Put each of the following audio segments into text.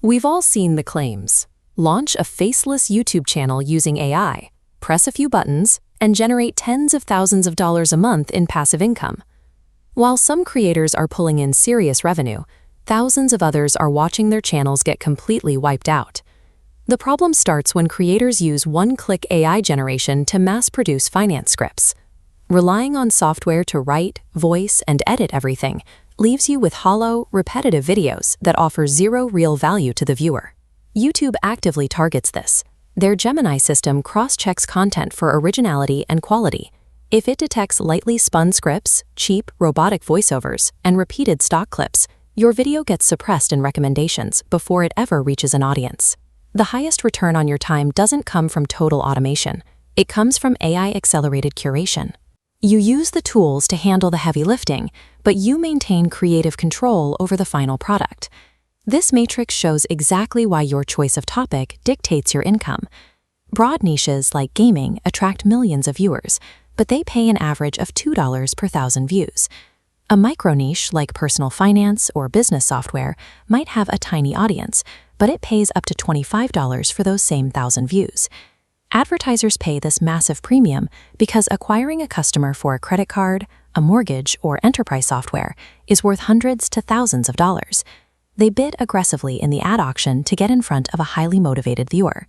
We've all seen the claims. Launch a faceless YouTube channel using AI, press a few buttons, and generate tens of thousands of dollars a month in passive income. While some creators are pulling in serious revenue, thousands of others are watching their channels get completely wiped out. The problem starts when creators use one-click AI generation to mass-produce finance scripts. Relying on software to write, voice, and edit everything leaves you with hollow, repetitive videos that offer zero real value to the viewer. YouTube actively targets this. Their Gemini system cross-checks content for originality and quality. If it detects lightly spun scripts, cheap, robotic voiceovers, and repeated stock clips, your video gets suppressed in recommendations before it ever reaches an audience. The highest return on your time doesn't come from total automation. It comes from AI-accelerated curation. You use the tools to handle the heavy lifting, but you maintain creative control over the final product. This matrix shows exactly why your choice of topic dictates your income. Broad niches like gaming attract millions of viewers, but they pay an average of $2 per thousand views. A micro niche like personal finance or business software might have a tiny audience, but it pays up to $25 for those same 1,000 views. Advertisers pay this massive premium because acquiring a customer for a credit card, a mortgage, or enterprise software is worth hundreds to thousands of dollars. They bid aggressively in the ad auction to get in front of a highly motivated viewer.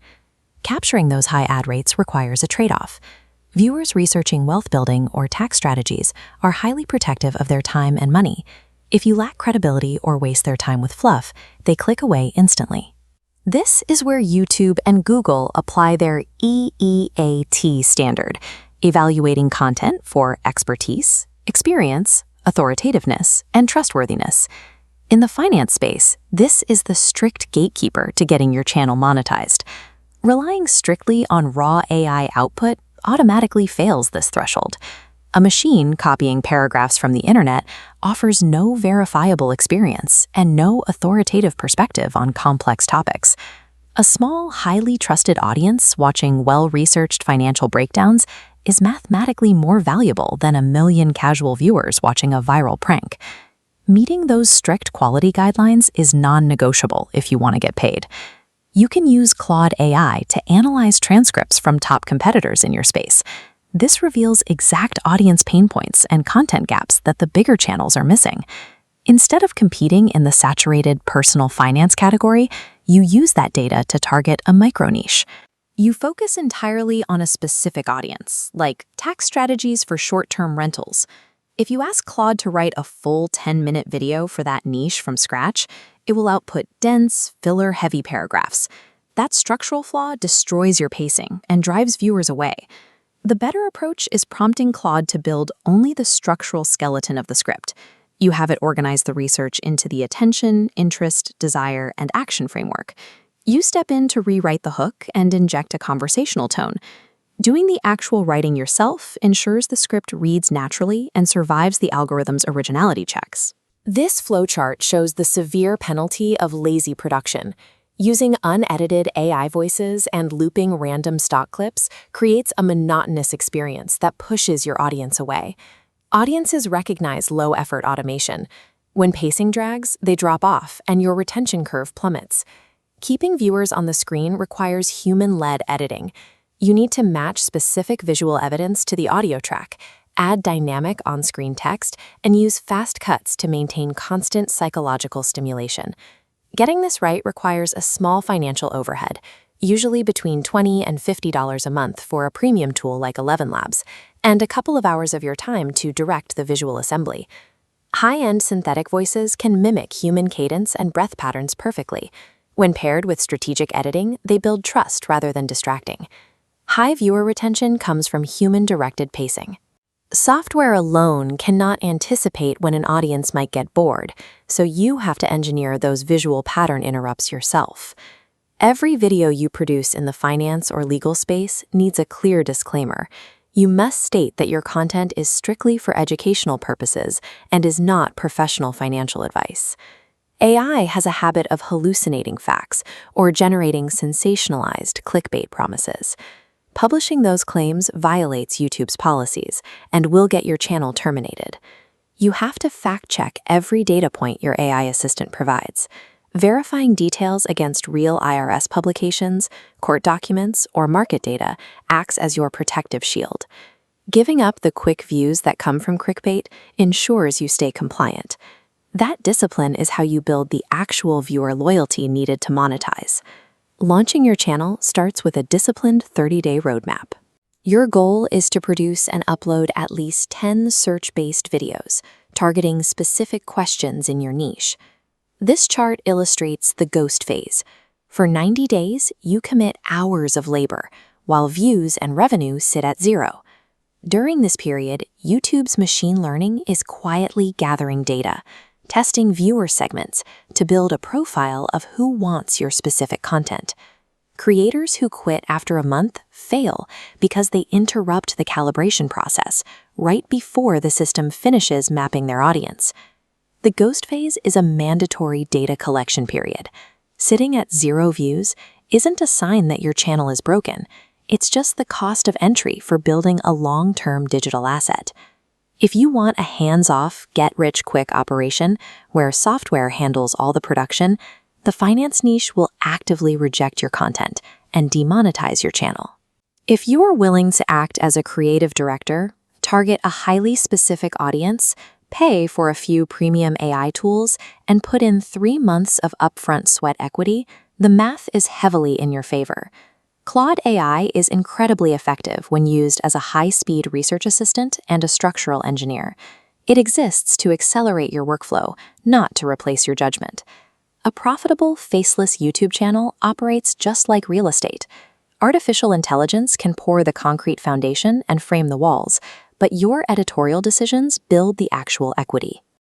Capturing those high ad rates requires a trade-off. Viewers researching wealth building or tax strategies are highly protective of their time and money. If you lack credibility or waste their time with fluff, they click away instantly. This is where YouTube and Google apply their EEAT standard, evaluating content for expertise, experience, authoritativeness, and trustworthiness. In the finance space, this is the strict gatekeeper to getting your channel monetized. Relying strictly on raw AI output automatically fails this threshold. A machine copying paragraphs from the internet offers no verifiable experience and no authoritative perspective on complex topics. A small, highly trusted audience watching well-researched financial breakdowns is mathematically more valuable than a million casual viewers watching a viral prank. Meeting those strict quality guidelines is non-negotiable if you want to get paid. You can use Claude AI to analyze transcripts from top competitors in your space. This reveals exact audience pain points and content gaps that the bigger channels are missing. Instead of competing in the saturated personal finance category, you use that data to target a micro niche. You focus entirely on a specific audience, like tax strategies for short-term rentals. If you ask Claude to write a full 10-minute video for that niche from scratch, it will output dense, filler-heavy paragraphs. That structural flaw destroys your pacing and drives viewers away. The better approach is prompting Claude to build only the structural skeleton of the script. You have it organize the research into the attention, interest, desire, and action framework. You step in to rewrite the hook and inject a conversational tone. Doing the actual writing yourself ensures the script reads naturally and survives the algorithm's originality checks. This flowchart shows the severe penalty of lazy production. Using unedited AI voices and looping random stock clips creates a monotonous experience that pushes your audience away. Audiences recognize low-effort automation. When pacing drags, they drop off and your retention curve plummets. Keeping viewers on the screen requires human-led editing. You need to match specific visual evidence to the audio track, add dynamic on-screen text, and use fast cuts to maintain constant psychological stimulation. Getting this right requires a small financial overhead, usually between $20 and $50 a month for a premium tool like 11 Labs, and a couple of hours of your time to direct the visual assembly. High-end synthetic voices can mimic human cadence and breath patterns perfectly. When paired with strategic editing, they build trust rather than distracting. High viewer retention comes from human-directed pacing. Software alone cannot anticipate when an audience might get bored, so you have to engineer those visual pattern interrupts yourself. Every video you produce in the finance or legal space needs a clear disclaimer. You must state that your content is strictly for educational purposes and is not professional financial advice. AI has a habit of hallucinating facts or generating sensationalized clickbait promises. Publishing those claims violates YouTube's policies and will get your channel terminated. You have to fact-check every data point your AI assistant provides. Verifying details against real IRS publications, court documents, or market data acts as your protective shield. Giving up the quick views that come from clickbait ensures you stay compliant. That discipline is how you build the actual viewer loyalty needed to monetize. Launching your channel starts with a disciplined 30-day roadmap. Your goal is to produce and upload at least 10 search-based videos, targeting specific questions in your niche. This chart illustrates the ghost phase. For 90 days, you commit hours of labor, while views and revenue sit at zero. During this period, YouTube's machine learning is quietly gathering data, testing viewer segments to build a profile of who wants your specific content. Creators who quit after a month fail because they interrupt the calibration process right before the system finishes mapping their audience. The ghost phase is a mandatory data collection period. Sitting at 0 views isn't a sign that your channel is broken. It's just the cost of entry for building a long-term digital asset. If you want a hands-off, get-rich-quick operation where software handles all the production, the finance niche will actively reject your content and demonetize your channel. If you are willing to act as a creative director, target a highly specific audience, pay for a few premium AI tools, and put in 3 months of upfront sweat equity, the math is heavily in your favor. Claude AI is incredibly effective when used as a high-speed research assistant and a structural engineer. It exists to accelerate your workflow, not to replace your judgment. A profitable, faceless YouTube channel operates just like real estate. Artificial intelligence can pour the concrete foundation and frame the walls, but your editorial decisions build the actual equity.